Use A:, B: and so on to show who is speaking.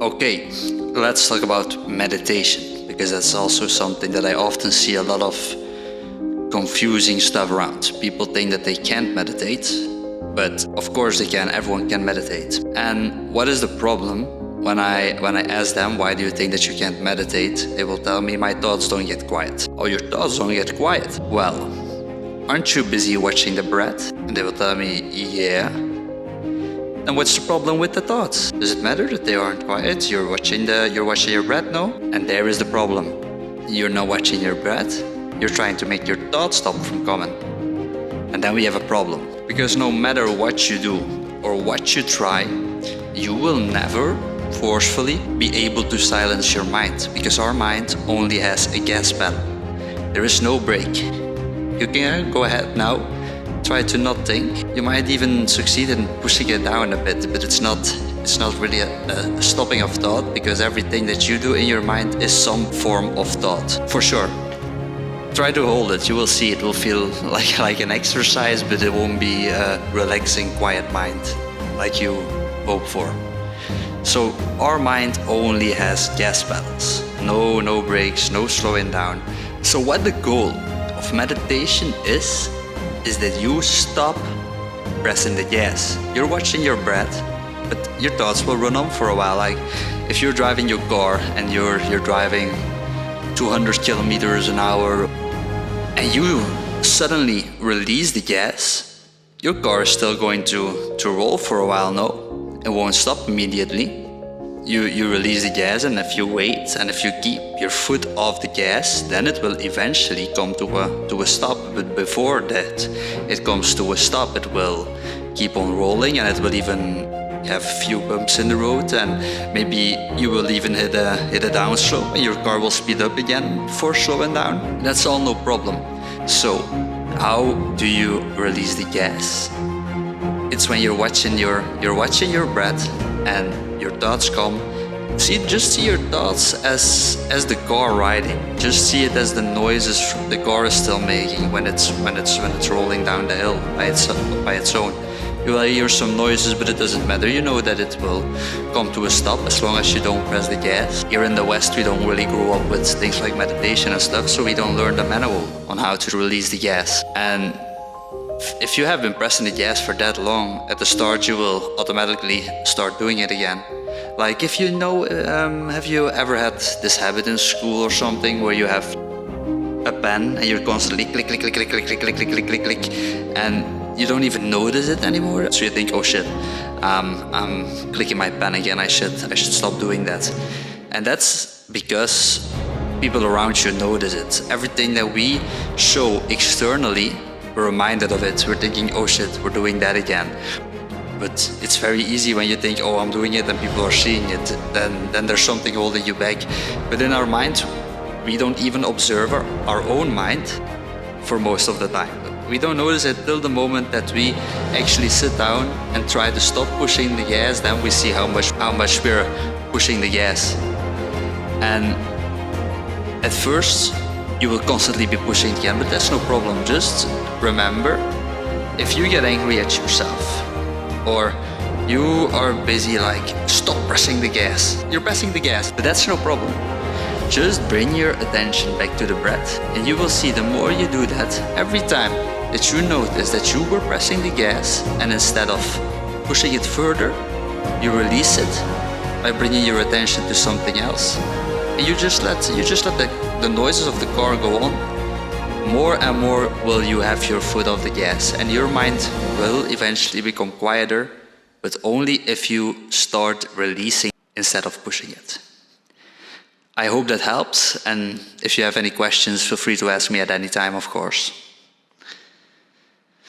A: Okay, let's talk about meditation, because that's also something that I often see a lot of confusing stuff around. People think that they can't meditate, but of course they can. Everyone can meditate. And what is the problem? When I ask them, why do you think that you can't meditate? They will tell me, my thoughts don't get quiet. Oh, your thoughts don't get quiet? Well, aren't you busy watching the breath? And they will tell me, yeah. And what's the problem with the thoughts? Does it matter that they aren't quiet? You're watching your breath, no? And there is the problem. You're not watching your breath. You're trying to make your thoughts stop from coming. And then we have a problem. Because no matter what you do or what you try, you will never forcefully be able to silence your mind, because our mind only has a gas pedal. There is no brake. You can go ahead now, try to not think. You might even succeed in pushing it down a bit, but it's not really a stopping of thought, because everything that you do in your mind is some form of thought, for sure. Try to hold it, you will see it will feel like an exercise, but it won't be a relaxing, quiet mind like you hope for. So our mind only has gas pedals, no brakes, no slowing down. So what the goal of meditation is that you stop pressing the gas. You're watching your breath, but your thoughts will run on for a while. Like if you're driving your car and you're driving 200 kilometers an hour and you suddenly release the gas, your car is still going to roll for a while, no? It won't stop immediately. You release the gas, and if you wait and if you keep your foot off the gas, then it will eventually come to a stop. But before that it comes to a stop, it will keep on rolling, and it will even have a few bumps in the road, and maybe you will even hit a downslope and your car will speed up again before slowing down. That's all no problem. So how do you release the gas? It's when you're watching your breath and your thoughts come. Just see your thoughts as the car riding. Just see it as the noises the car is still making when it's rolling down the hill by its own. You will hear some noises, but it doesn't matter. You know that it will come to a stop as long as you don't press the gas. Here in the West, we don't really grow up with things like meditation and stuff, so we don't learn the manual on how to release the gas. And if you have been pressing the gas for that long, at the start you will automatically start doing it again. Like if you know, have you ever had this habit in school or something where you have a pen and you're constantly click, click, click, click, click, click, click, click, click, click, and you don't even notice it anymore? So you think, oh shit, I'm clicking my pen again, I should stop doing that. And that's because people around you notice it. Everything that we show externally, we're reminded of it. We're thinking, oh shit, we're doing that again. But it's very easy when you think, oh, I'm doing it and people are seeing it, then there's something holding you back. But in our mind, we don't even observe our own mind for most of the time. We don't notice it till the moment that we actually sit down and try to stop pushing the gas. Then we see how much we're pushing the gas. And at first, you will constantly be pushing again, but that's no problem. Just remember, if you get angry at yourself or you are busy like, stop pressing the gas. You're pressing the gas, but that's no problem. Just bring your attention back to the breath, and you will see the more you do that, every time that you notice that you were pressing the gas, and instead of pushing it further, you release it by bringing your attention to something else. And you just let the noises of the car go on. More and more will you have your foot off the gas, and your mind will eventually become quieter, but only if you start releasing instead of pushing it. I hope that helps, and if you have any questions, feel free to ask me at any time, of course.